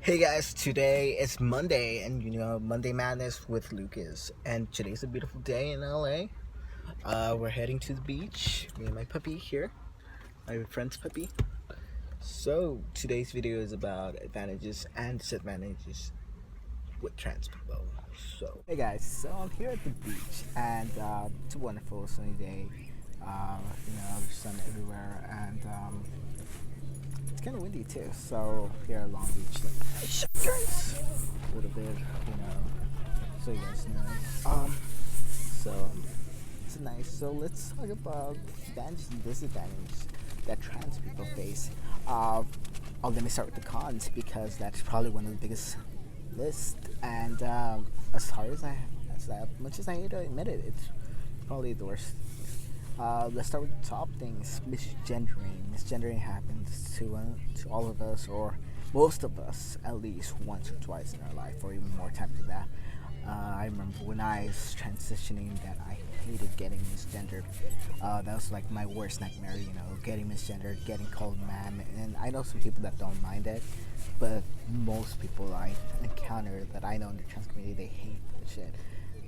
Hey guys, today is Monday, and Monday Madness with Lucas. And today's a beautiful day in LA. We're heading to the beach. Me and my puppy here, my friend's puppy. So today's video is about advantages and disadvantages with trans people. Hey guys, so I'm here at the beach, and it's a wonderful sunny day. There's sun everywhere, and it's kind of windy too. So here at Long Beach, guys, a little bit, so you guys know. So it's nice. So let's talk about advantages and disadvantages that trans people face. Let me start with the cons because that's probably one of the biggest list. And as hard as much as I hate to admit it, it's probably the worst. Let's start with the top things. Misgendering happens to all of us, or most of us, at least once or twice in our life, or even more times than that. I remember when I was transitioning that I hated getting misgendered. That was like my worst nightmare, getting misgendered, getting called man. And I know some people that don't mind it, but most people I encounter that I know in the trans community, they hate the shit.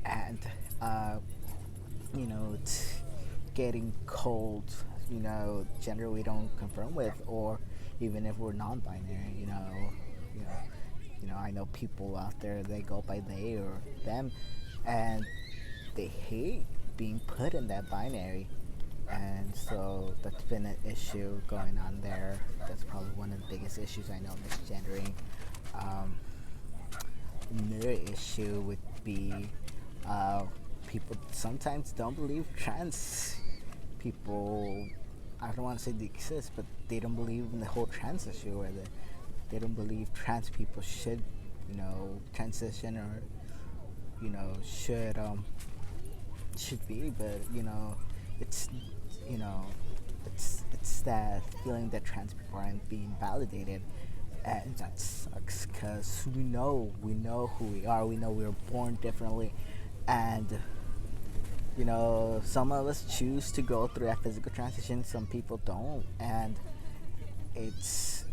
And, it's getting called, gender we don't confirm with, or even if we're non-binary, I know people out there, they go by they or them, and they hate being put in that binary. And so that's been an issue going on there. That's probably one of the biggest issues I know, misgendering. Another issue would be people sometimes don't believe trans people. I don't want to say they exist, but they don't believe in the whole trans issue, or they don't believe trans people should, transition, or should be. But it's you know it's that feeling that trans people aren't being validated, and that sucks because we know who we are. We know we were born differently, and some of us choose to go through that physical transition, some people don't. And it's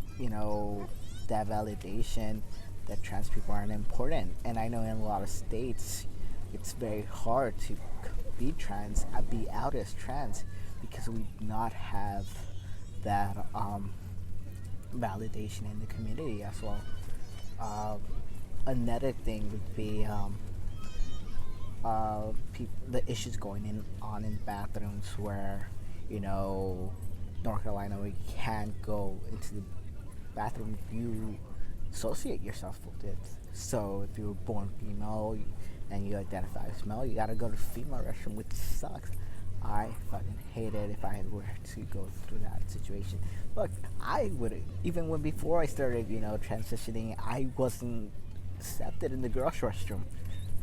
that validation that trans people aren't important. And I know in a lot of states it's very hard to be trans, be out as trans, because we do not have that validation in the community as well. Another thing would be the issues going on in bathrooms where, North Carolina, we can't go into the bathroom if you associate yourself with it. So if you were born female and you identify as male, you gotta go to the female restroom, which sucks. I fucking hate it if I were to go through that situation. Look, I would, even when before I started, transitioning, I wasn't accepted in the girls' restroom.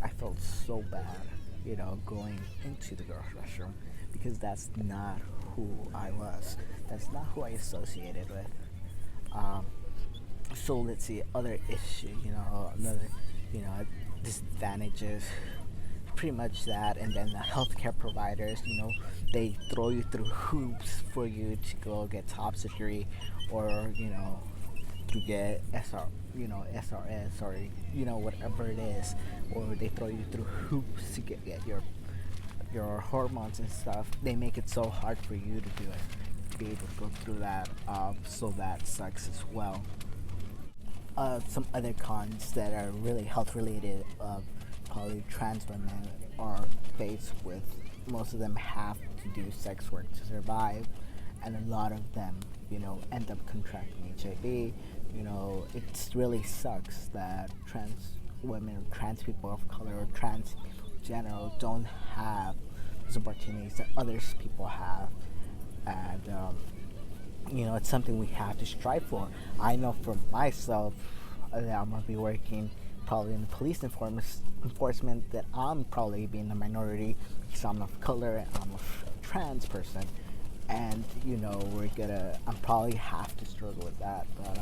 I felt so bad, going into the girls' restroom, because that's not who I was. That's not who I associated with. So let's see, other issues, another, disadvantages. Pretty much that. And then the healthcare providers, they throw you through hoops for you to go get top surgery, or to get SRS, or whatever it is, or they throw you through hoops to get your hormones and stuff. They make it so hard for you to do it, to be able to go through that. So that sucks as well. Some other cons that are really health related, probably trans women are faced with. Most of them have to do sex work to survive, and a lot of them, end up contracting HIV. It really sucks that trans women, or trans people of color, or trans people in general don't have those opportunities that others people have. And it's something we have to strive for. I know for myself that I'm gonna be working probably in the police enforcement, that I'm probably being the minority because I'm of color and I'm a trans person. And I'm probably have to struggle with that. But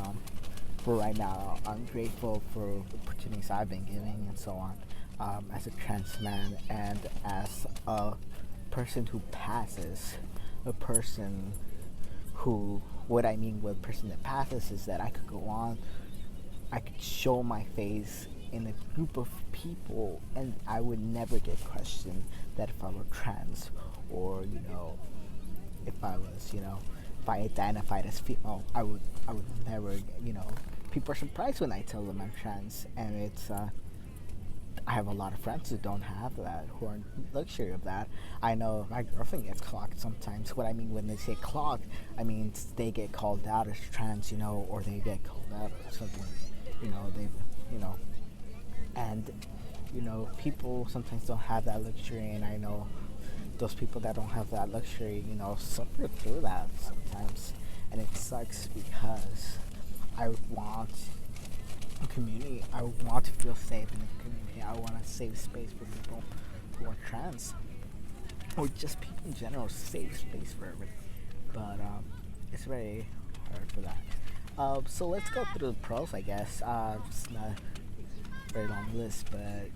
for right now, I'm grateful for the opportunities I've been given and so on. As a trans man, and as a person who passes, a person who, what I mean with person that passes is that I could go on I could show my face in a group of people and I would never get questioned that if I were trans, or if I was, if I identified as female, I would never, people are surprised when I tell them I'm trans, and I have a lot of friends who don't have that, who are in luxury of that. I know my girlfriend gets clocked sometimes. What I mean when they say clocked, I mean they get called out as trans, or they get called out or something, they, you know, and people sometimes don't have that luxury, and I know those people that don't have that luxury, suffer through that sometimes, and it sucks because I want a community. I want to feel safe in the community. I want a safe space for people who are trans, or just people in general, safe space for everybody. But it's very hard for that. So let's go through the pros, I guess. It's not a very long list, but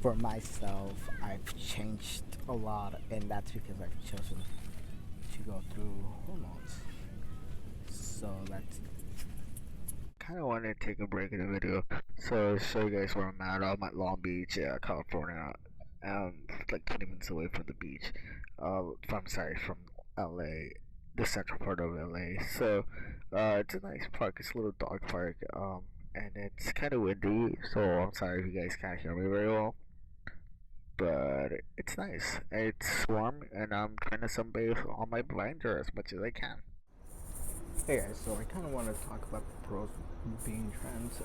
for myself, I've changed a lot, and that's because I've chosen to go through hormones. So that's kind of wanted to take a break in the video, so show you guys where I'm at. I'm at Long Beach, California. Like 20 minutes away from the beach. From LA, the central part of LA. So, it's a nice park. It's a little dog park. And it's kind of windy, so I'm sorry if you guys can't hear me very well. But it's nice. It's warm, and I'm trying to sunbathe on my blinder as much as I can. Hey guys, so I kind of want to talk about the pros of being trans,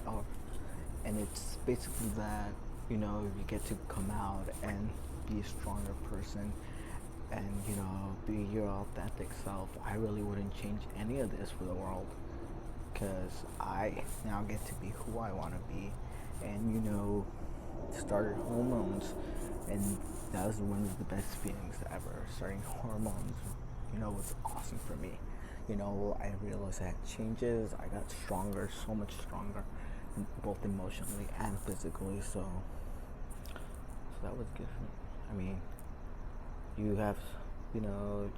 and it's basically that you get to come out and be a stronger person, and be your authentic self. I really wouldn't change any of this for the world, because I now get to be who I want to be, and started hormones, and that was one of the best feelings ever. Starting hormones, was awesome for me. I realized I had changes. I got stronger, so much stronger, both emotionally and physically. So that was good. I mean, you have, you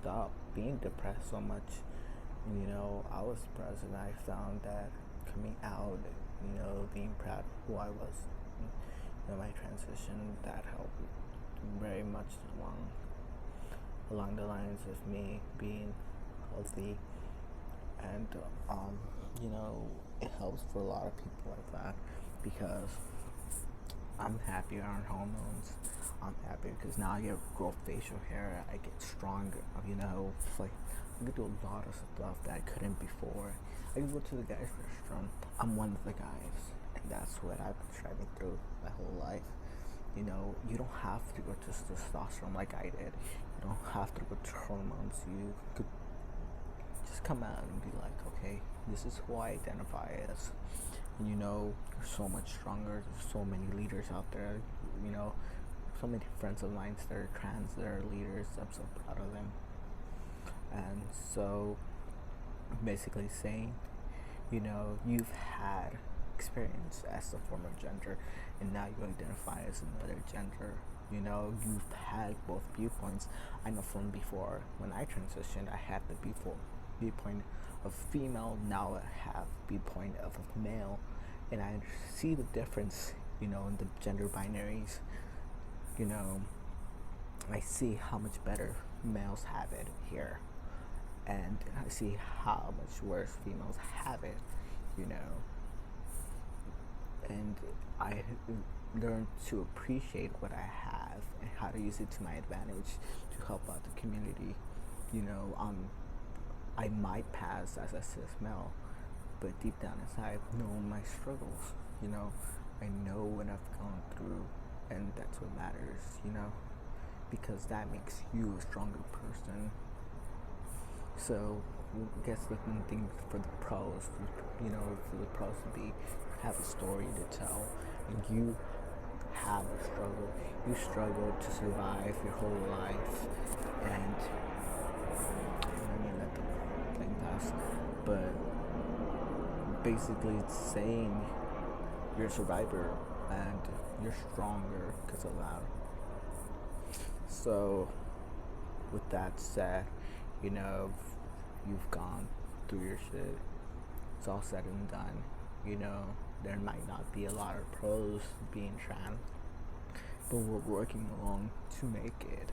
stop being depressed so much. I was depressed, and I found that coming out, being proud of who I was, my transition, that helped very much along the lines of me being healthy, and it helps for a lot of people like that, because I'm happier on hormones. I'm happy because now I get grow facial hair. I get stronger. It's like I can do a lot of stuff that I couldn't before. I can go to the guys' restaurant. I'm one of the guys, and that's what I've been striving through my whole life. You don't have to go to testosterone like I did. You don't have to go to hormones. You could just come out and be like, okay, this is who I identify as. And you're so much stronger. There's so many leaders out there. So many friends of mine that are trans, that are leaders. I'm so proud of them. And so, basically saying, you've had experience as a former gender, and now you identify as another gender. You've had both viewpoints. I know from before, when I transitioned, I had the viewpoint of female. Now I have viewpoint of a male, and I see the difference, in the gender binaries. I see how much better males have it here, and I see how much worse females have it, and I learned to appreciate what I have and how to use it to my advantage to help out the community. I might pass as a cis male, but deep down inside, I know my struggles. I know what I've gone through, and that's what matters. Because that makes you a stronger person. So, I guess the thing for the pros, for the pros to be, have a story to tell, and you have a struggle. You struggled to survive your whole life, and I mean let the thing pass. But basically, it's saying you're a survivor and you're stronger because of that. So, with that said, you've gone through your shit. It's all said and done. you know, there might not be a lot of pros being trans, but we're working along to make it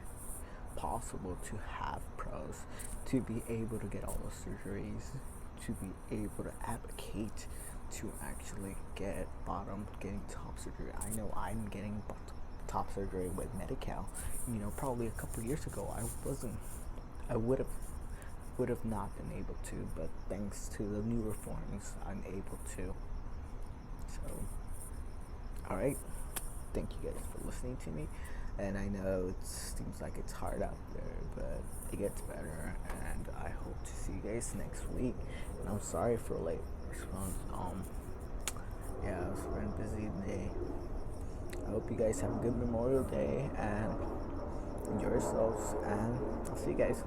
possible to have pros, to be able to get all the surgeries, to be able to advocate to actually getting top surgery. I know I'm getting top surgery with Medi-Cal. You know, probably a couple years ago, I would have not been able to, but thanks to the new reforms, I'm able to. So, all right. Thank you guys for listening to me. And I know it seems like it's hard out there, but it gets better. And I hope to see you guys next week. And I'm sorry for late response. Yeah, it was a very busy day. I hope you guys have a good Memorial Day and enjoy yourselves. And I'll see you guys.